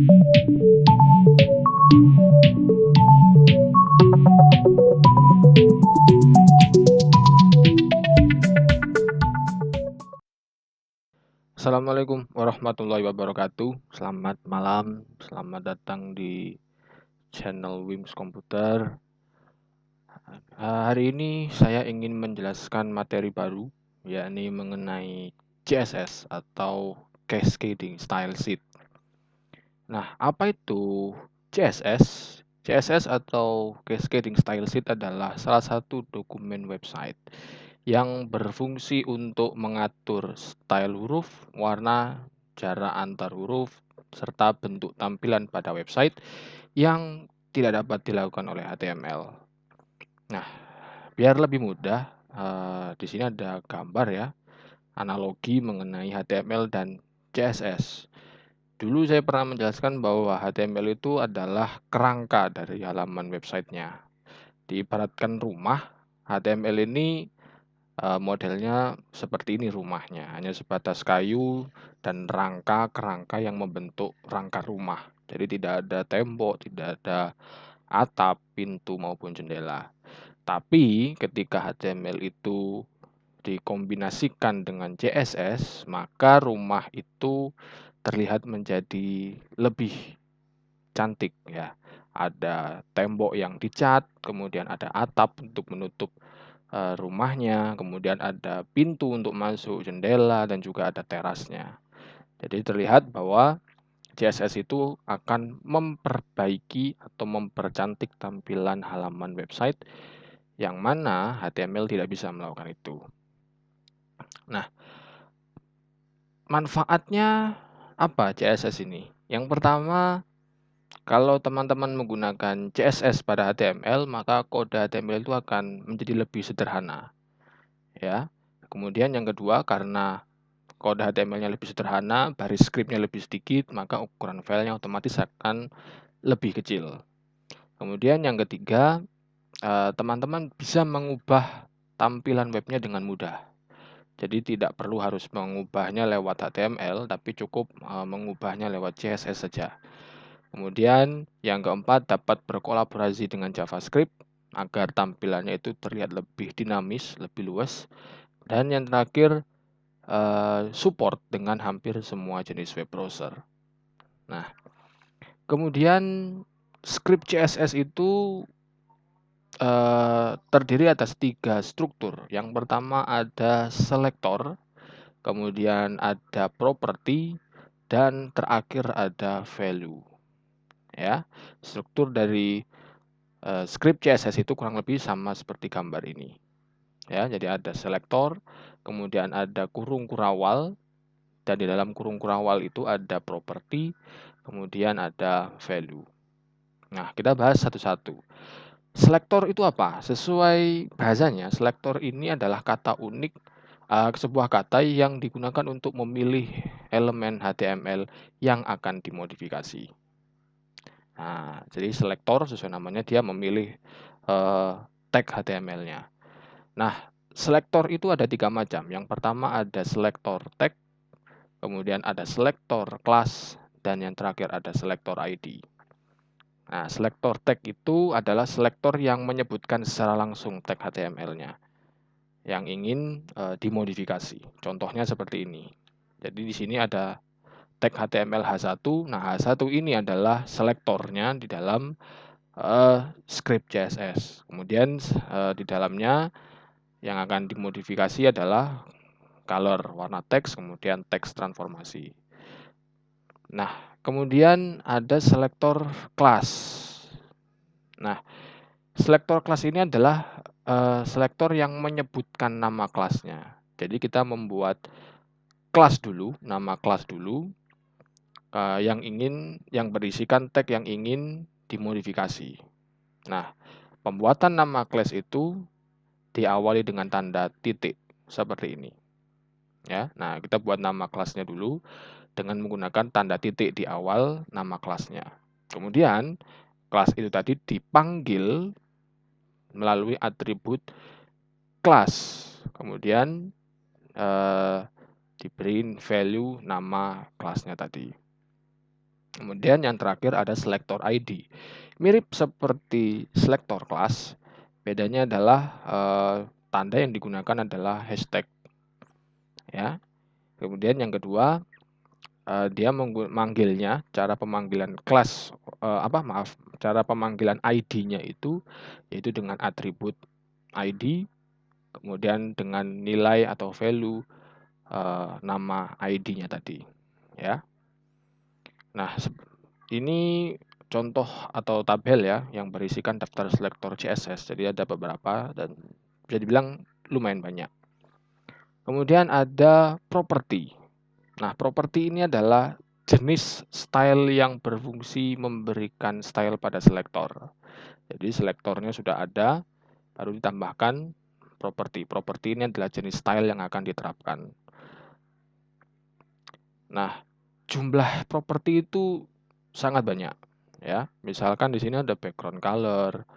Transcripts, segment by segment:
Assalamualaikum warahmatullahi wabarakatuh. Selamat malam, selamat datang di channel Wims Komputer. Hari ini saya ingin menjelaskan materi baru, yakni mengenai CSS atau Cascading Style Sheet. Nah, apa itu CSS? CSS atau Cascading Style Sheet adalah salah satu dokumen website yang berfungsi untuk mengatur style huruf, warna, jarak antar huruf, serta bentuk tampilan pada website yang tidak dapat dilakukan oleh HTML. Nah, biar lebih mudah, di sini ada gambar ya, analogi mengenai HTML dan CSS. Dulu saya pernah menjelaskan bahwa HTML itu adalah kerangka dari halaman websitenya. Diibaratkan rumah, HTML ini modelnya seperti ini rumahnya, hanya sebatas kayu dan kerangka yang membentuk rangka rumah. Jadi tidak ada tembok, tidak ada atap, pintu maupun jendela. Tapi ketika HTML itu dikombinasikan dengan CSS, maka rumah itu terlihat menjadi lebih cantik ya. Ada tembok yang dicat, kemudian ada atap untuk menutup rumahnya, kemudian ada pintu untuk masuk, jendela, dan juga ada terasnya. Jadi terlihat bahwa CSS itu akan memperbaiki atau mempercantik tampilan halaman website yang mana HTML tidak bisa melakukan itu. Nah, manfaatnya apa CSS ini? Yang pertama, kalau teman-teman menggunakan CSS pada HTML, maka kode HTML itu akan menjadi lebih sederhana. Ya. Kemudian yang kedua, karena kode HTML-nya lebih sederhana, baris script-nya lebih sedikit, maka ukuran filenya otomatis akan lebih kecil. Kemudian yang ketiga, teman-teman bisa mengubah tampilan webnya dengan mudah. Jadi tidak perlu harus mengubahnya lewat HTML, tapi cukup mengubahnya lewat CSS saja. Kemudian yang keempat, dapat berkolaborasi dengan JavaScript agar tampilannya itu terlihat lebih dinamis, lebih luas. Dan yang terakhir, support dengan hampir semua jenis web browser. Nah, kemudian script CSS itu terdiri atas 3 struktur. Yang pertama ada selektor, kemudian ada property, dan terakhir ada value. Ya, struktur dari script CSS itu kurang lebih sama seperti gambar ini. Ya, jadi ada selektor, kemudian ada kurung kurawal, dan di dalam kurung kurawal itu ada property, kemudian ada value. Nah, kita bahas satu-satu. Selektor itu apa? Sesuai bahasanya, selektor ini adalah kata unik, sebuah kata yang digunakan untuk memilih elemen HTML yang akan dimodifikasi. Nah, jadi selektor sesuai namanya dia memilih tag HTML-nya. Nah, selektor itu ada 3 macam. Yang pertama ada selektor tag, kemudian ada selektor kelas, dan yang terakhir ada selektor ID. Nah, selektor tag itu adalah selektor yang menyebutkan secara langsung tag HTML-nya yang ingin dimodifikasi. Contohnya seperti ini. Jadi di sini ada tag HTML H1. Nah, H1 ini adalah selektornya di dalam script CSS. Kemudian di dalamnya yang akan dimodifikasi adalah color, warna teks, kemudian teks transformasi. Nah, kemudian ada selektor kelas. Nah, selektor kelas ini adalah selektor yang menyebutkan nama kelasnya. Jadi kita membuat kelas dulu, nama kelas dulu, yang berisikan tag yang ingin dimodifikasi. Nah, pembuatan nama kelas itu diawali dengan tanda titik seperti ini. Ya, nah kita buat nama kelasnya dulu dengan menggunakan tanda titik di awal nama kelasnya. Kemudian kelas itu tadi dipanggil melalui atribut kelas. Kemudian diberi value nama kelasnya tadi. Kemudian yang terakhir ada selector ID. Mirip seperti selector kelas, bedanya adalah tanda yang digunakan adalah hashtag, ya. Kemudian yang kedua, dia manggilnya, cara pemanggilan kelas, cara pemanggilan ID-nya itu yaitu dengan atribut ID, kemudian dengan nilai atau value nama ID-nya tadi, ya. Nah, ini contoh atau tabel ya yang berisikan daftar selektor CSS. Jadi ada beberapa dan bisa dibilang lumayan banyak. Kemudian ada properti. Nah, properti ini adalah jenis style yang berfungsi memberikan style pada selektor. Jadi selektornya sudah ada, baru ditambahkan properti. Properti ini adalah jenis style yang akan diterapkan. Nah, jumlah properti itu sangat banyak, ya. Misalkan di sini ada background color,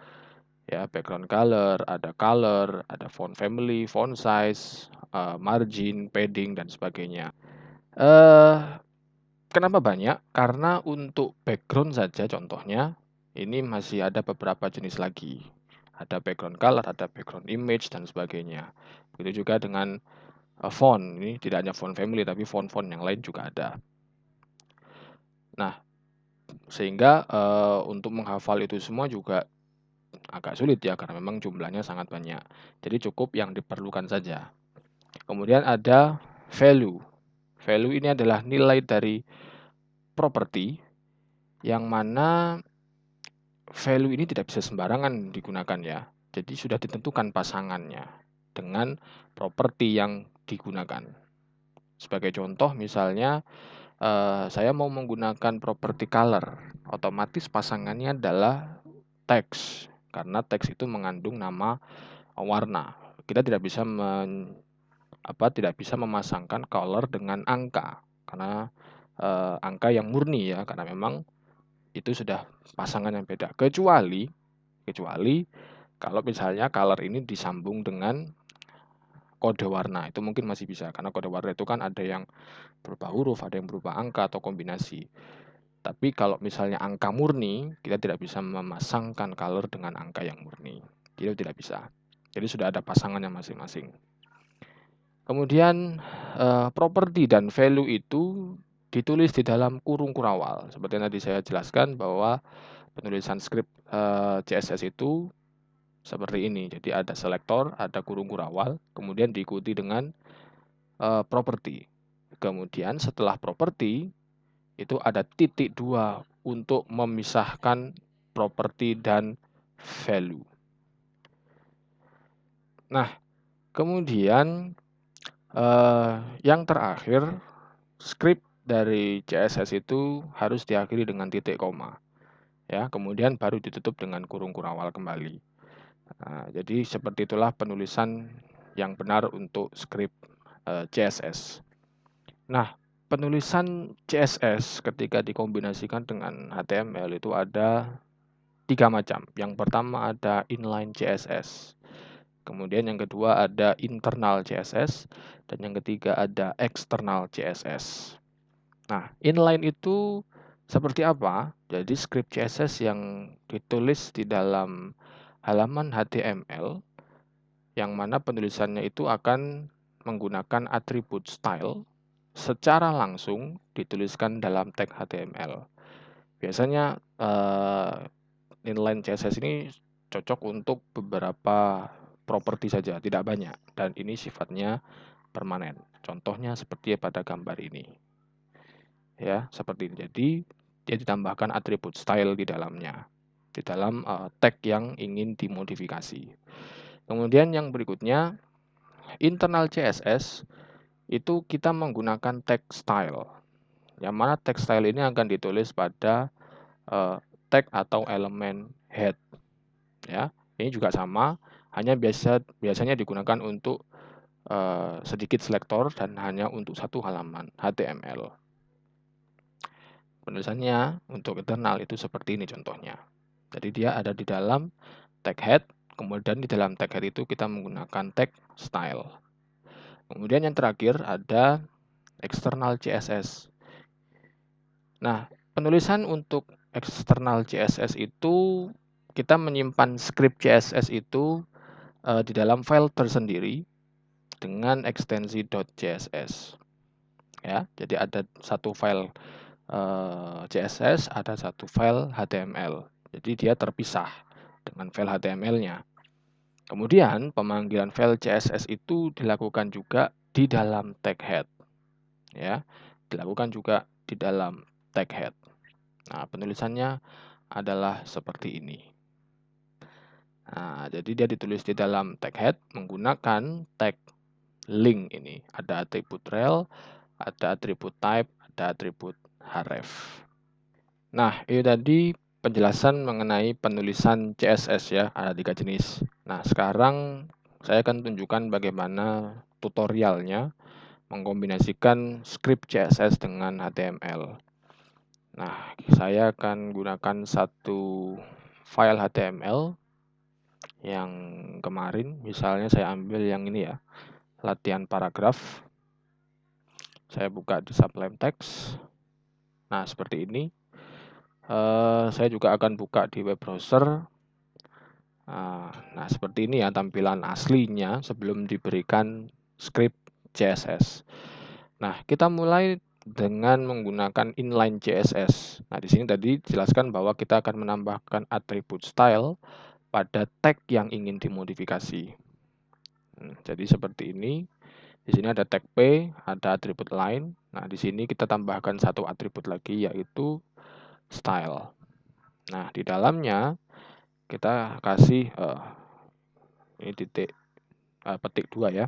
ya, ada font family, font size, margin, padding dan sebagainya. Eh, Kenapa banyak? Karena untuk background saja contohnya, ini masih ada beberapa jenis lagi. Ada background color, ada background image dan sebagainya. Begitu juga dengan font. Ini tidak hanya font family tapi font-font yang lain juga ada. Nah, sehingga untuk menghafal itu semua juga agak sulit ya karena memang jumlahnya sangat banyak. Jadi cukup yang diperlukan saja. Kemudian ada value. Value ini adalah nilai dari properti yang mana value ini tidak bisa sembarangan digunakan ya. Jadi sudah ditentukan pasangannya dengan properti yang digunakan. Sebagai contoh misalnya saya mau menggunakan properti color, otomatis pasangannya adalah teks karena teks itu mengandung nama warna. Kita tidak bisa memasangkan color dengan angka karena angka yang murni ya karena memang itu sudah pasangan yang beda. Kecuali kalau misalnya color ini disambung dengan kode warna itu mungkin masih bisa karena kode warna itu kan ada yang berupa huruf, ada yang berupa angka atau kombinasi. Tapi kalau misalnya angka murni, kita tidak bisa memasangkan color dengan angka yang murni. Jadi tidak bisa. Jadi sudah ada pasangannya masing-masing. Kemudian properti dan value itu ditulis di dalam kurung kurawal. Seperti yang tadi saya jelaskan bahwa penulisan skrip CSS itu seperti ini. Jadi ada selektor, ada kurung kurawal, kemudian diikuti dengan properti. Kemudian setelah properti itu ada titik dua untuk memisahkan properti dan value. Nah, kemudian yang terakhir, script dari CSS itu harus diakhiri dengan titik koma. Ya, kemudian baru ditutup dengan kurung kurawal kembali. Nah, jadi seperti itulah penulisan yang benar untuk script CSS. Nah, penulisan CSS ketika dikombinasikan dengan HTML itu ada 3 macam. Yang pertama ada inline CSS. Kemudian yang kedua ada internal CSS dan yang ketiga ada external CSS. Nah, inline itu seperti apa? Jadi script CSS yang ditulis di dalam halaman HTML yang mana penulisannya itu akan menggunakan atribut style secara langsung dituliskan dalam tag HTML. Biasanya inline CSS ini cocok untuk beberapa properti saja, tidak banyak, dan ini sifatnya permanen. Contohnya seperti pada gambar ini. Ya, seperti ini. Jadi, dia ditambahkan atribut style di dalamnya, di dalam tag yang ingin dimodifikasi. Kemudian yang berikutnya, internal CSS itu kita menggunakan tag style. Yang mana tag style ini akan ditulis pada tag atau elemen head. Ya, ini juga sama, hanya biasanya digunakan untuk sedikit selektor dan hanya untuk satu halaman HTML. Penulisannya untuk internal itu seperti ini contohnya. Jadi dia ada di dalam tag head, kemudian di dalam tag head itu kita menggunakan tag style. Kemudian yang terakhir ada external CSS. Nah, penulisan untuk eksternal CSS itu kita menyimpan script CSS itu di dalam file tersendiri dengan ekstensi .css. Ya, jadi ada satu file CSS, ada satu file HTML. Jadi dia terpisah dengan file HTML-nya. Kemudian pemanggilan file CSS itu dilakukan juga di dalam tag head. Ya, dilakukan juga di dalam tag head. Nah, penulisannya adalah seperti ini. Nah, jadi dia ditulis di dalam tag head menggunakan tag link ini. Ada atribut rel, ada atribut type, ada atribut href. Nah, itu tadi penjelasan mengenai penulisan CSS ya, ada 3 jenis. Nah, sekarang saya akan tunjukkan bagaimana tutorialnya mengkombinasikan script CSS dengan HTML. Nah, saya akan gunakan satu file HTML yang kemarin, misalnya saya ambil yang ini ya, latihan paragraf. Saya buka di Sublime Text. Nah, seperti ini. Saya juga akan buka di web browser. Nah, seperti ini ya tampilan aslinya sebelum diberikan script CSS. Nah, kita mulai dengan menggunakan inline CSS. Nah, di sini tadi dijelaskan bahwa kita akan menambahkan atribut style pada tag yang ingin dimodifikasi. Jadi seperti ini. Di sini ada tag P, ada atribut line. Nah, di sini kita tambahkan satu atribut lagi yaitu style. Nah, di dalamnya kita kasih ini petik 2 ya.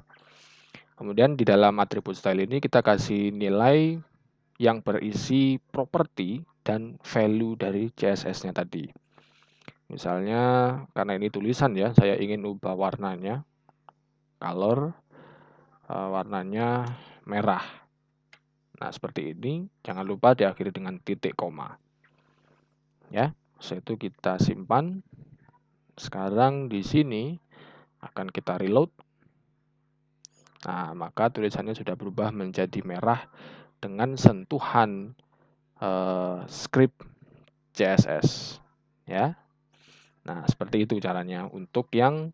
Kemudian di dalam atribut style ini kita kasih nilai yang berisi properti dan value dari CSS-nya tadi. Misalnya karena ini tulisan ya, saya ingin ubah warnanya, color, warnanya merah. Nah, seperti ini. Jangan lupa diakhiri dengan titik koma. Ya, setelah itu kita simpan. Sekarang di sini akan kita reload. Nah, maka tulisannya sudah berubah menjadi merah dengan sentuhan script CSS. Ya. Nah, seperti itu caranya untuk yang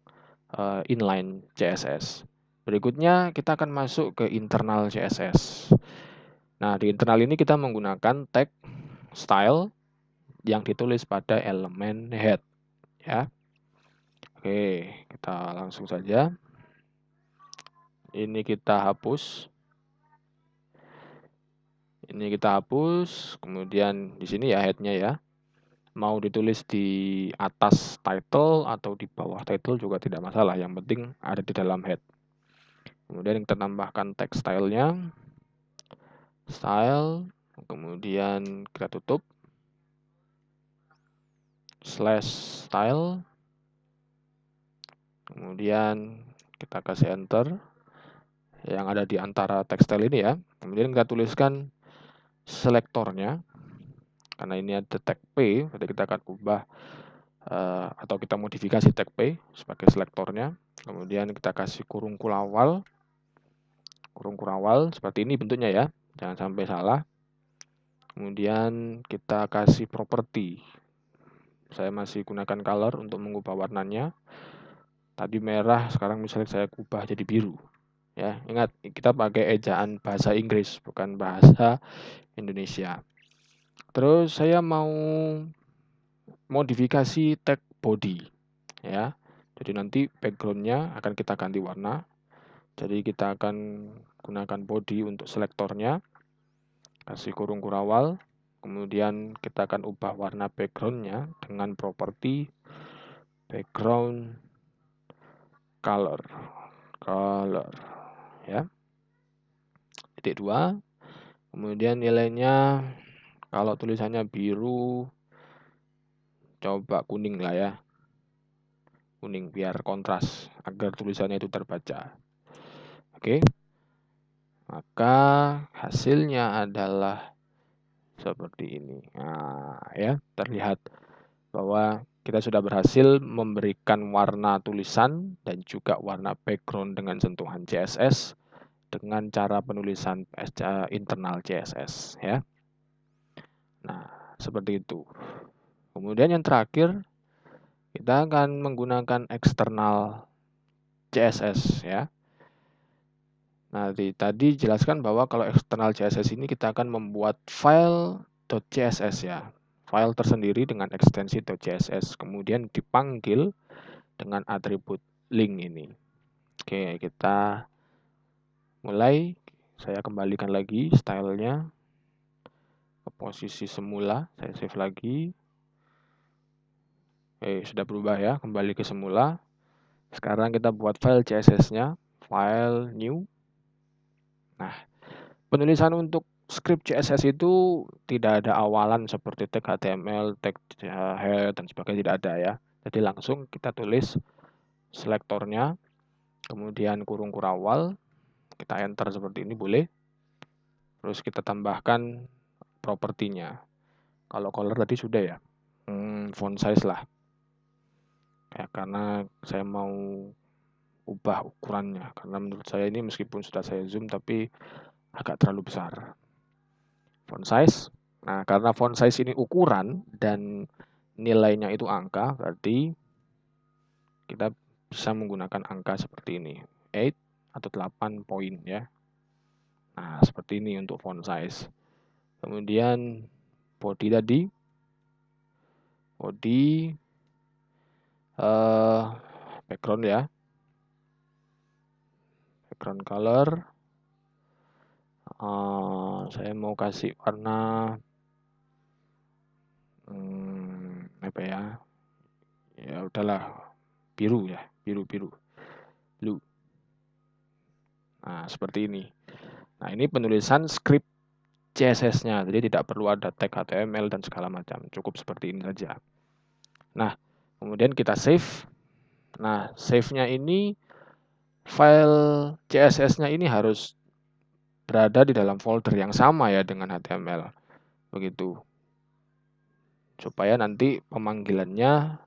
inline CSS. Berikutnya kita akan masuk ke internal CSS. Nah, di internal ini kita menggunakan tag style yang ditulis pada elemen head. Ya. Oke, kita langsung saja. Ini kita hapus. Ini kita hapus. Kemudian di sini ya head-nya ya. Mau ditulis di atas title atau di bawah title juga tidak masalah. Yang penting ada di dalam head. Kemudian kita tambahkan tag style-nya. Style. Kemudian kita tutup. /style. Kemudian kita kasih enter. Yang ada di antara tag style ini ya. Kemudian kita tuliskan selektornya. Karena ini ada tag P, berarti kita akan ubah atau kita modifikasi tag P sebagai selektornya. Kemudian kita kasih kurung kurawal seperti ini bentuknya ya, jangan sampai salah. Kemudian kita kasih properti. Saya masih gunakan color untuk mengubah warnanya. Tadi merah, sekarang misalnya saya ubah jadi biru. Ya, ingat kita pakai ejaan bahasa Inggris bukan bahasa Indonesia. Terus saya mau modifikasi tag body ya. Jadi nanti backgroundnya akan kita ganti warna. Jadi kita akan gunakan body untuk selektornya. Kasih kurung kurawal. Kemudian kita akan ubah warna backgroundnya dengan properti background color ya. Titik 2. Kemudian nilainya kalau tulisannya biru coba kuning lah ya. Kuning biar kontras agar tulisannya itu terbaca. Oke. Maka hasilnya adalah seperti ini. Nah, ya, terlihat bahwa kita sudah berhasil memberikan warna tulisan dan juga warna background dengan sentuhan CSS dengan cara penulisan internal CSS ya. Nah, seperti itu. Kemudian yang terakhir, kita akan menggunakan eksternal CSS ya. Nah, tadi jelaskan bahwa kalau eksternal CSS ini kita akan membuat file .css ya. File tersendiri dengan ekstensi .css. Kemudian dipanggil dengan atribut link ini. Oke, kita mulai. Saya kembalikan lagi stylenya ke posisi semula. Saya save lagi. Sudah berubah ya, kembali ke semula. Sekarang kita buat file CSS-nya, file new. Nah, penulisan untuk script CSS itu tidak ada awalan seperti tag HTML, tag head, dan sebagainya, tidak ada ya. Jadi langsung kita tulis selektornya, kemudian kurung kurawal, kita enter seperti ini boleh. Terus kita tambahkan propertinya. Kalau color tadi sudah ya, font size lah. Ya, karena saya mau ubah ukurannya, karena menurut saya ini meskipun sudah saya zoom tapi agak terlalu besar. Font size. Nah, karena font size ini ukuran dan nilainya itu angka, berarti kita bisa menggunakan angka seperti ini, 8 atau 8 poin ya. Nah, seperti ini untuk font size. Kemudian body tadi, body background ya, background color. Saya mau kasih warna apa ya? Ya udahlah, biru ya, biru blue. Nah, seperti ini. Nah, ini penulisan script CSS-nya, jadi tidak perlu ada tag HTML dan segala macam, cukup seperti ini saja. Nah, kemudian kita save. Nah, save-nya ini, file CSS-nya ini harus berada di dalam folder yang sama ya dengan HTML, begitu. Supaya nanti pemanggilannya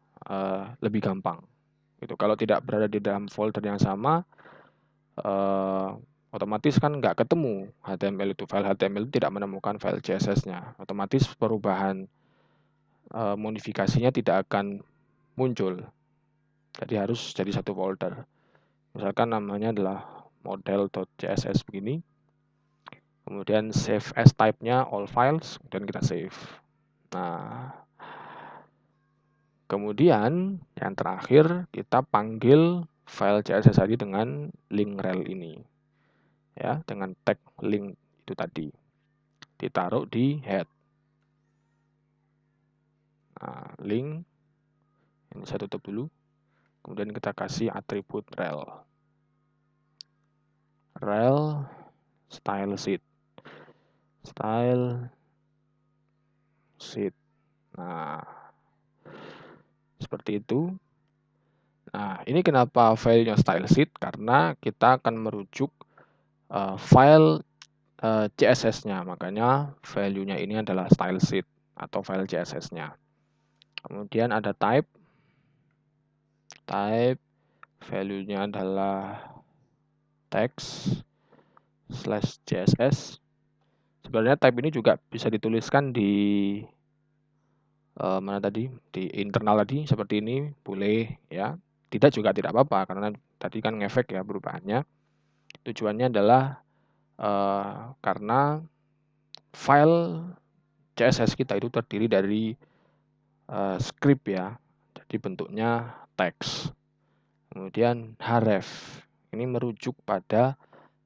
lebih gampang. Gitu. Kalau tidak berada di dalam folder yang sama, otomatis kan nggak ketemu HTML itu. File HTML itu tidak menemukan file CSS-nya. Otomatis perubahan modifikasinya tidak akan muncul. Jadi harus jadi satu folder. Misalkan namanya adalah model.css begini. Kemudian save as type-nya all files, dan kita save. Nah, kemudian yang terakhir kita panggil file CSS tadi dengan link rel ini. Ya, dengan tag link itu tadi. Ditaruh di head. Nah, link ini saya tutup dulu. Kemudian kita kasih atribut rel. Rel style sheet. Style sheet. Nah, seperti itu. Nah, ini kenapa filenya style sheet? Karena kita akan merujuk file CSS-nya. Makanya value-nya ini adalah style sheet atau file CSS-nya. Kemudian ada type. Type value-nya adalah text /CSS. Sebenarnya type ini juga bisa dituliskan di mana tadi, di internal tadi seperti ini boleh ya. Tidak juga tidak apa-apa karena tadi kan ngefek ya perubahannya. Tujuannya adalah karena file CSS kita itu terdiri dari script ya. Jadi bentuknya teks. Kemudian href. Ini merujuk pada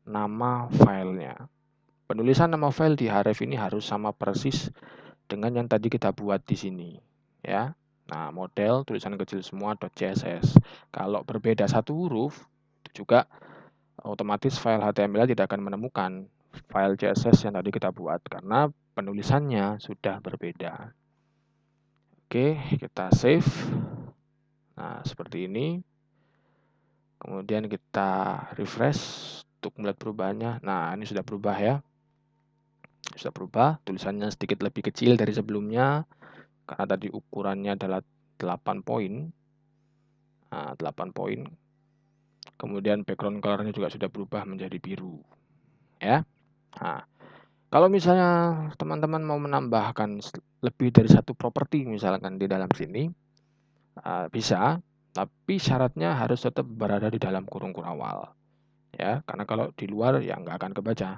nama filenya. Penulisan nama file di href ini harus sama persis dengan yang tadi kita buat di sini, ya. Nah, model tulisan kecil semua .css. Kalau berbeda satu huruf, itu juga otomatis file HTML tidak akan menemukan file CSS yang tadi kita buat karena penulisannya sudah berbeda. Oke, kita save. Nah, seperti ini. Kemudian kita refresh untuk melihat perubahannya. Nah, ini sudah berubah ya. Sudah berubah, tulisannya sedikit lebih kecil dari sebelumnya karena tadi ukurannya adalah 8 poin. Nah, 8 poin. Kemudian background colornya juga sudah berubah menjadi biru. Ya. Nah, Kalau misalnya teman-teman mau menambahkan lebih dari satu properti misalkan di dalam sini, bisa, tapi syaratnya harus tetap berada di dalam kurung kurawal, ya. Karena kalau di luar ya nggak akan kebaca,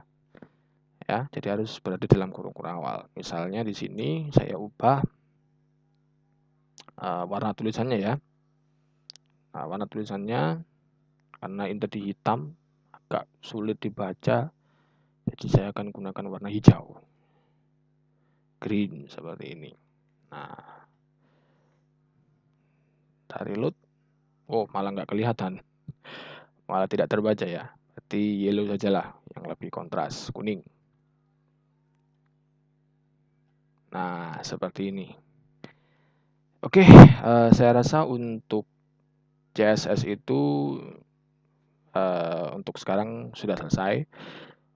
ya. Jadi harus berada di dalam kurung kurawal. Misalnya di sini saya ubah warna tulisannya ya. Nah, warna tulisannya karena ini tadi hitam, agak sulit dibaca, jadi saya akan gunakan warna hijau, green seperti ini. Nah, dari reload, oh malah nggak kelihatan, malah tidak terbaca ya. Berarti yellow sajalah yang lebih kontras, kuning. Nah, seperti ini. Oke, saya rasa untuk CSS itu untuk sekarang sudah selesai.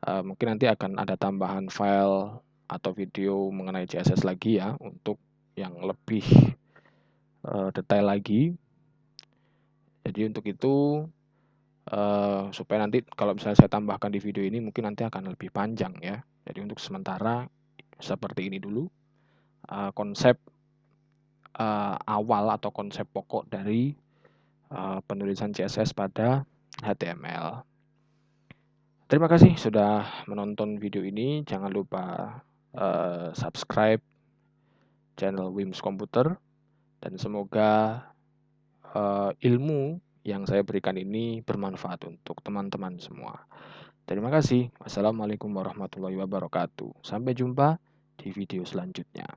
Mungkin nanti akan ada tambahan file atau video mengenai CSS lagi ya, untuk yang lebih detail lagi. Jadi untuk itu supaya nanti kalau misalnya saya tambahkan di video ini mungkin nanti akan lebih panjang ya. Jadi untuk sementara seperti ini dulu konsep awal atau konsep pokok dari penulisan CSS pada HTML. Terima kasih sudah menonton video ini. Jangan lupa subscribe channel Wims Komputer, dan semoga ilmu yang saya berikan ini bermanfaat untuk teman-teman semua. Terima kasih. Wassalamualaikum warahmatullahi wabarakatuh. Sampai jumpa di video selanjutnya.